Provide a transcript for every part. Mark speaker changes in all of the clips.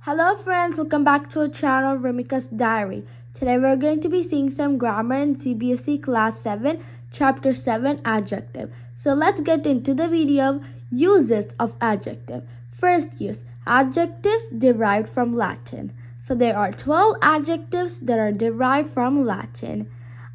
Speaker 1: Hello friends, welcome back to our channel Ramika's Diary. Today we're going to be seeing some grammar in CBSE Class 7, Chapter 7, Adjective. So let's get into the video. Uses of adjective. First use, adjectives derived from Latin. So there are 12 adjectives that are derived from Latin.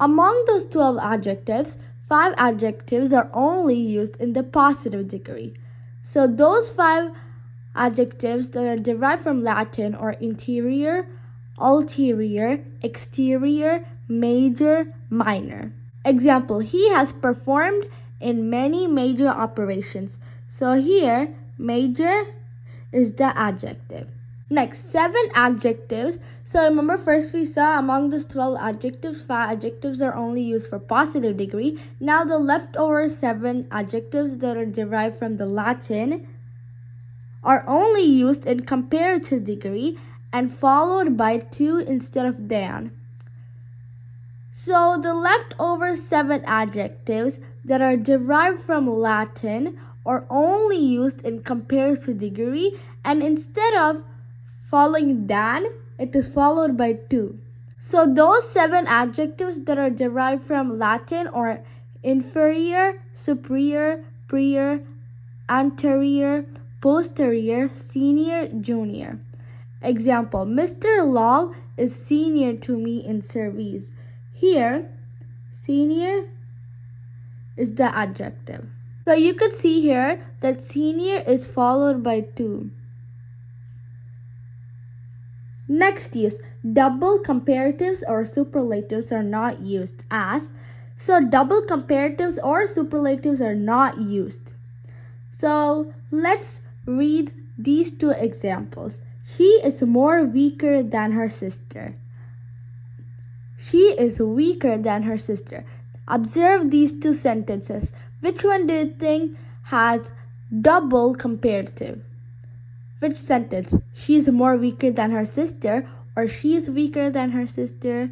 Speaker 1: Among those 12 adjectives, 5 adjectives are only used in the positive degree. So those 5 adjectives that are derived from Latin are interior, ulterior, exterior, major, minor. Example, he has performed in many major operations. So here, major is the adjective. Next, 7 adjectives. So remember first we saw among those 12 adjectives, 5 adjectives are only used for positive degree. Now the leftover 7 adjectives that are derived from the Latin are only used in comparative degree and followed by to instead of than. So the leftover 7 adjectives that are derived from Latin are only used in comparative degree, and instead of following than, it is followed by to. So those 7 adjectives that are derived from Latin are inferior, superior, prior, anterior, posterior, senior, junior. Example, Mr. Lal is senior to me in service. Here, senior is the adjective. So you could see here that senior is followed by to. Next use, double comparatives or superlatives are not used as. So double comparatives or superlatives are not used. So let's read these 2 examples. She is more weaker than her sister. She is weaker than her sister. Observe these 2 sentences. Which one do you think has double comparative? Which sentence? She is more weaker than her sister, or she is weaker than her sister?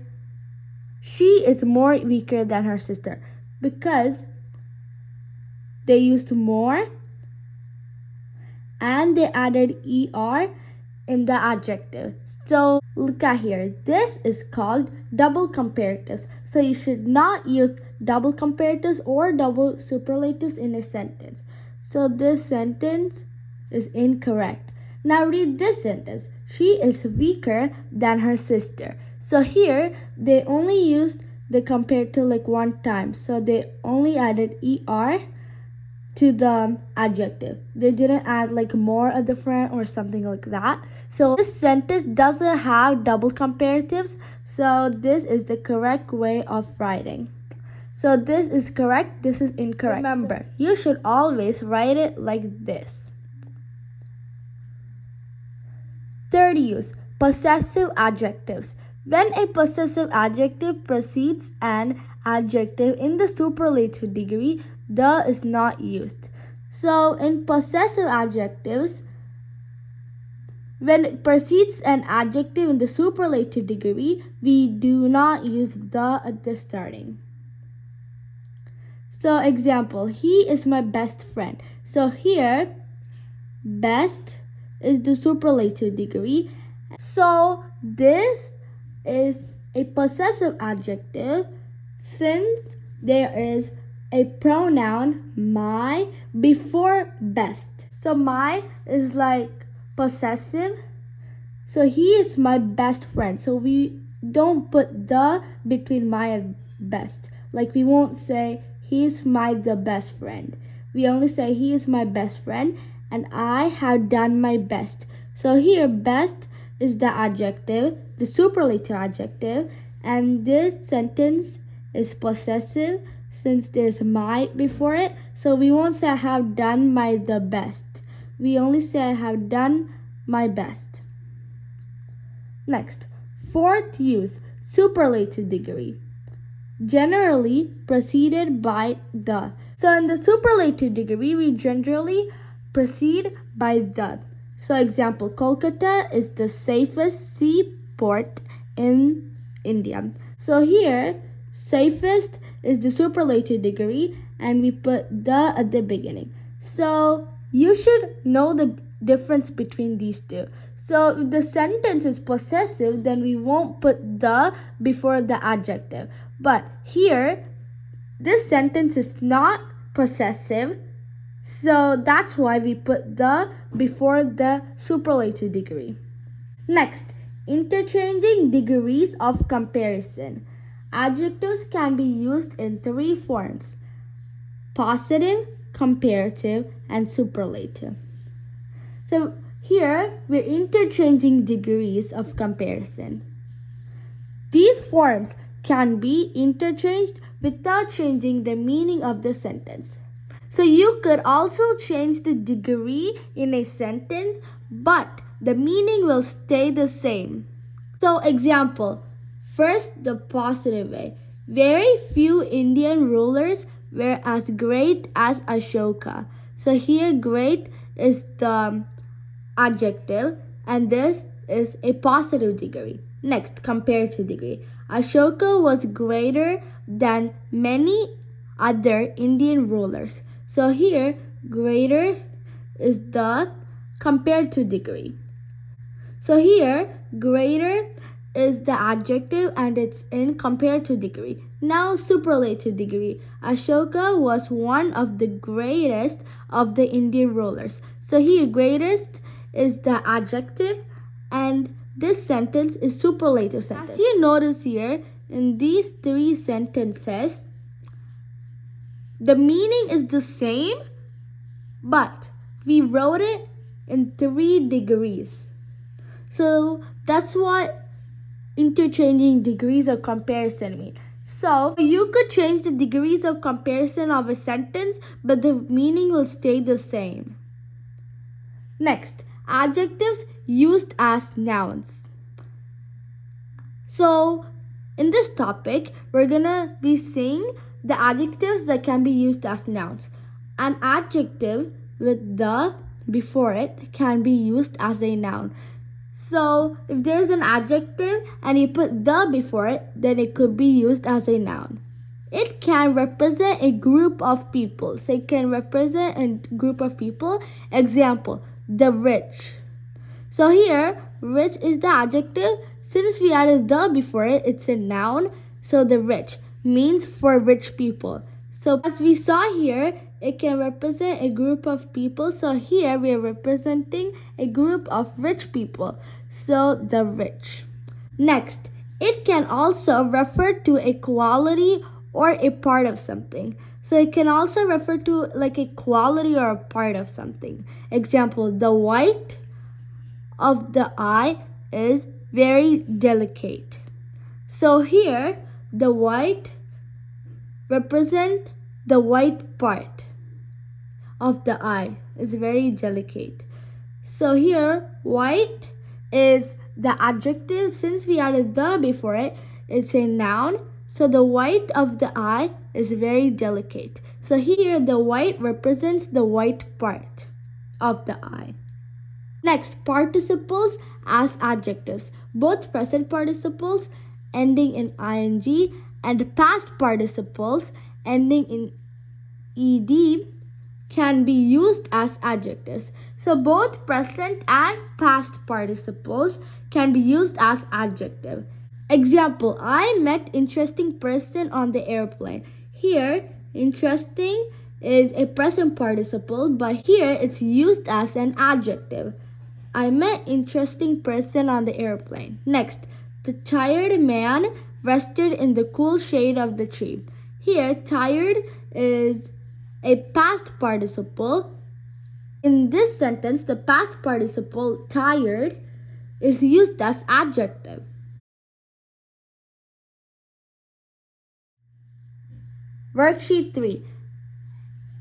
Speaker 1: She is more weaker than her sister because they used more and they added er in the adjective. So look at here. This is called double comparatives. So you should not use double comparatives or double superlatives in a sentence. So this sentence is incorrect. Now read this sentence. She is weaker than her sister. So here they only used the comparative like one time. So they only added er to the adjective. They didn't add like more at the front or something like that. So this sentence doesn't have double comparatives. So this is the correct way of writing. So this is correct, this is incorrect. Remember, you should always write it like this. Third use, possessive adjectives. When a possessive adjective precedes an adjective in the superlative degree, the is not used. So in possessive adjectives, when it precedes an adjective in the superlative degree, we do not use the at the starting. So example, he is my best friend. So here, best is the superlative degree. So this is a possessive adjective since there is a pronoun my before best. So my is like possessive. So he is my best friend. So we don't put the between my and best. Like we won't say he is my the best friend. We only say he is my best friend and I have done my best. So here best is the adjective, the superlative adjective, and this sentence is possessive since there's my before it. So we won't say I have done my the best. We only say I have done my best. Next, fourth use, superlative degree. Generally preceded by the. So in the superlative degree, we generally proceed by the. So example, Kolkata is the safest seaport in India. So here, safest is the superlative degree and we put the at the beginning. So you should know the difference between these 2. So if the sentence is possessive, then we won't put the before the adjective. But here, this sentence is not possessive, so that's why we put the before the superlative degree. Next, interchanging degrees of comparison. Adjectives can be used in three forms: positive, comparative, and superlative. So here we're interchanging degrees of comparison. These forms can be interchanged without changing the meaning of the sentence. So you could also change the degree in a sentence, but the meaning will stay the same. So example, first the positive way. Very few Indian rulers were as great as Ashoka. So here great is the adjective and this is a positive degree. Next, comparative degree. Ashoka was greater than many other Indian rulers. So here greater is the comparative degree. So here greater is the adjective and it's in comparative degree. Now superlative degree. Ashoka was one of the greatest of the Indian rulers. So here greatest is the adjective and this sentence is superlative sentence. As you notice here in these three sentences, the meaning is the same, but we wrote it in 3 degrees. So that's what interchanging degrees of comparison mean. So you could change the degrees of comparison of a sentence, but the meaning will stay the same. Next, adjectives used as nouns. So in this topic, we're gonna be seeing the adjectives that can be used as nouns. An adjective with the before it can be used as a noun. So if there's an adjective and you put the before it, then it could be used as a noun. It can represent a group of people. So it can represent a group of people. Example, the rich. So here, rich is the adjective. Since we added the before it, it's a noun. So the rich means for rich people. So as we saw here, it can represent a group of people. So here we are representing a group of rich people. So the rich. Next, it can also refer to a quality or a part of something. So it can also refer to like a quality or a part of something. Example, the white of the eye is very delicate. So here, the white represent the white part of the eye is very delicate. So here, white is the adjective. Since we added the before it, it's a noun. So the white of the eye is very delicate. So here, the white represents the white part of the eye. Next, participles as adjectives. Both present participles ending in ing and past participles ending in ed can be used as adjectives. So both present and past participles can be used as adjective. Example, I met interesting person on the airplane. Here, interesting is a present participle, but here it's used as an adjective. I met interesting person on the airplane. Next, the tired man rested in the cool shade of the tree. Here, tired is a past participle. In this sentence, the past participle tired is used as adjective. Worksheet 3.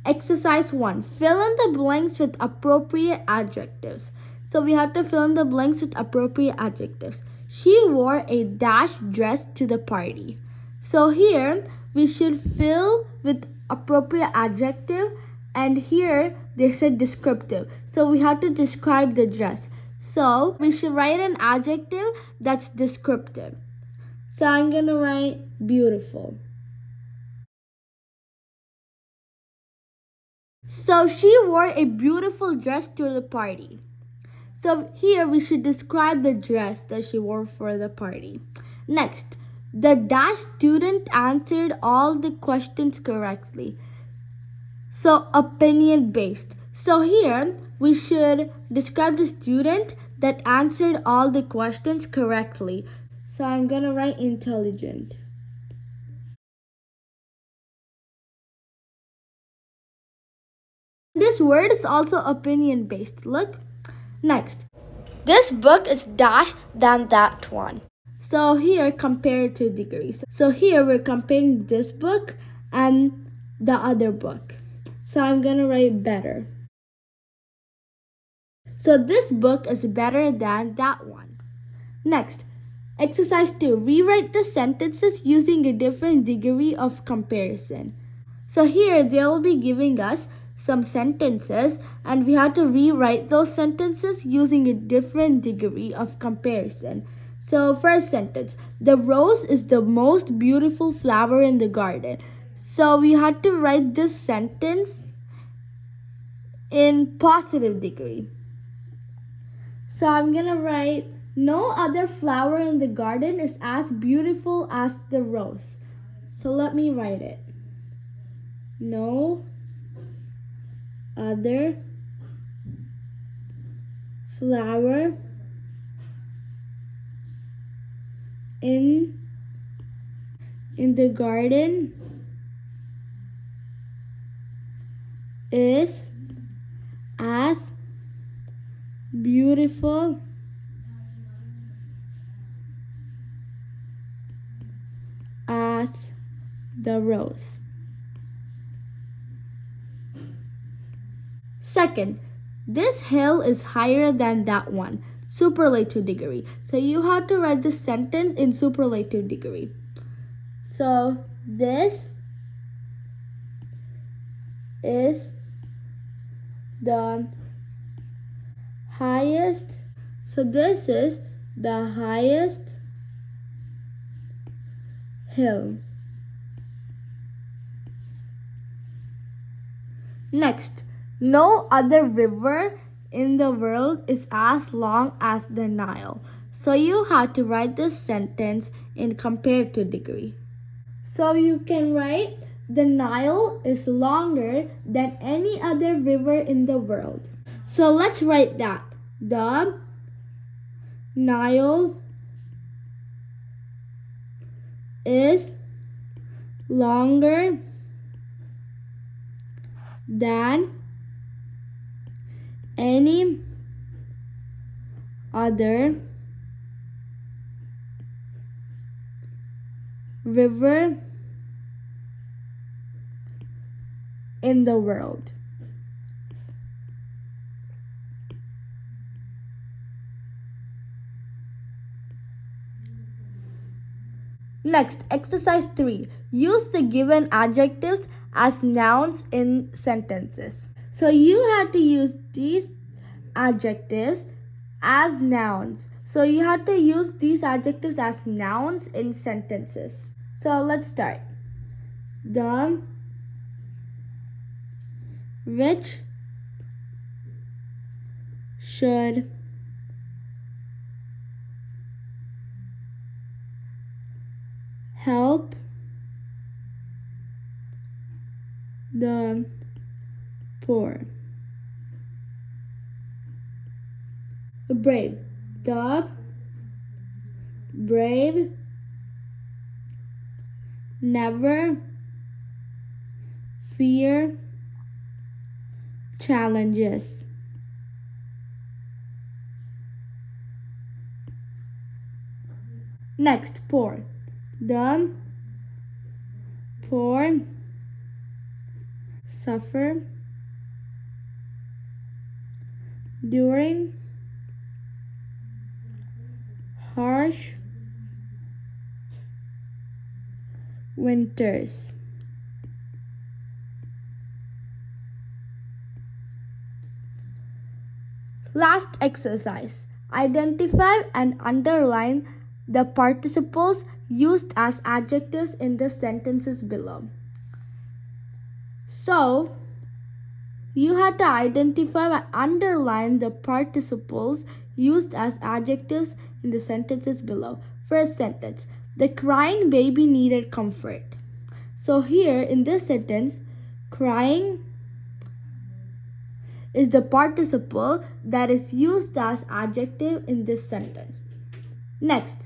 Speaker 1: Exercise 1. Fill in the blanks with appropriate adjectives. So we have to fill in the blanks with appropriate adjectives. She wore a dash dress to the party. So here we should fill with appropriate adjective and here they said descriptive. So we have to describe the dress. So we should write an adjective that's descriptive. So I'm going to write beautiful. So she wore a beautiful dress to the party. So here we should describe the dress that she wore for the party. Next, the dash student answered all the questions correctly. So opinion based. So here we should describe the student that answered all the questions correctly. So I'm gonna write intelligent. This word is also opinion based. Look. Next, this book is dash than that one. So here compare to degrees. So here we're comparing this book and the other book. So I'm gonna write better. So this book is better than that one. Next, exercise 2. Rewrite the sentences using a different degree of comparison. So here they will be giving us some sentences and we have to rewrite those sentences using a different degree of comparison. So first sentence, the rose is the most beautiful flower in the garden. So we have to write this sentence in positive degree. So I'm gonna write, no other flower in the garden is as beautiful as the rose. So let me write it. No other flower in the garden is as beautiful as the rose. Second, this hill is higher than that one. Superlative degree. So you have to write the sentence in superlative degree. So this is the highest. So this is the highest hill. Next, no other river in the world is as long as the Nile. So you have to write this sentence in comparative degree. So you can write, the Nile is longer than any other river in the world. So let's write that. The Nile is longer than any other river in the world. Next, exercise 3. Use the given adjectives as nouns in sentences. So you have to use these adjectives as nouns. So you have to use these adjectives as nouns in sentences. So let's start. The rich should help the poor. Brave. The brave never fear challenges. Next, poor. The poor suffer during harsh winters. Last exercise. Identify and underline the participles used as adjectives in the sentences below. So, You have to identify and underline the participles used as adjectives in the sentences below. First sentence, the crying baby needed comfort. So here in this sentence, crying is the participle that is used as adjective in this sentence. Next,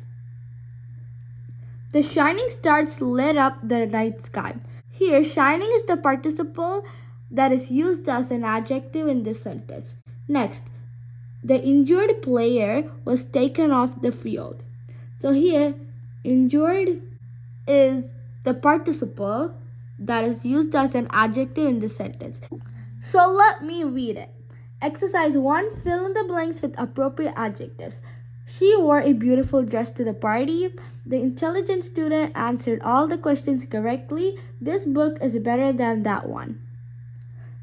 Speaker 1: the shining stars lit up the night sky. Here, shining is the participle that is used as an adjective in this sentence. Next, the injured player was taken off the field. So here, injured is the participle that is used as an adjective in this sentence. So let me read it. Exercise 1. Fill in the blanks with appropriate adjectives. She wore a beautiful dress to the party. The intelligent student answered all the questions correctly. This book is better than that one.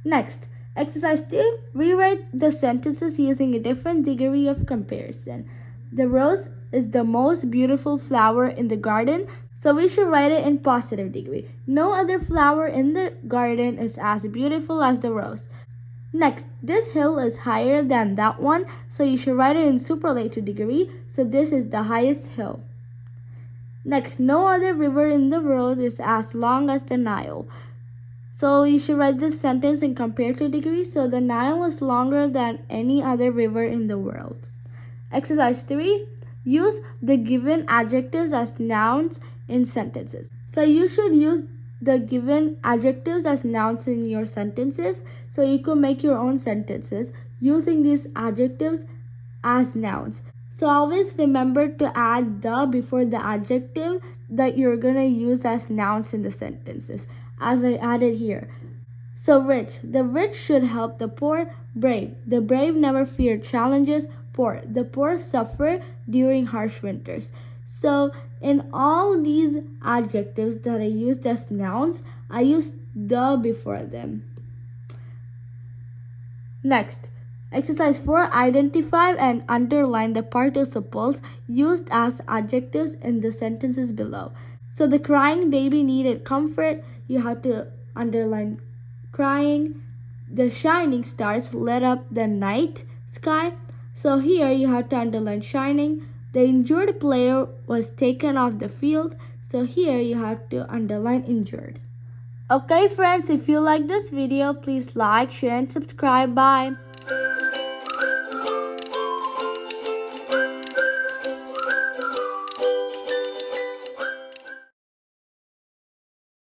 Speaker 1: Next, exercise 2. Rewrite the sentences using a different degree of comparison. The rose is the most beautiful flower in the garden, so we should write it in positive degree. No other flower in the garden is as beautiful as the rose. Next, this hill is higher than that one, so you should write it in superlative degree, so this is the highest hill. Next, no other river in the world is as long as the Nile. So you should write this sentence in comparative degree, so the Nile is longer than any other river in the world. Exercise 3. Use the given adjectives as nouns in sentences. So you should use the given adjectives as nouns in your sentences, so you can make your own sentences using these adjectives as nouns. So always remember to add the before the adjective that you're going to use as nouns in the sentences, as I added here. So rich, the rich should help the poor. Brave, the brave never fear challenges. Poor, the poor suffer during harsh winters. So in all these adjectives that I used as nouns, I used the before them. Next, exercise 4. Identify and underline the participles used as adjectives in the sentences below. So the crying baby needed comfort. You have to underline crying. The shining stars lit up the night sky. So here you have to underline shining. The injured player was taken off the field. So here you have to underline injured. Okay friends, if you like this video, please like, share and subscribe. Bye.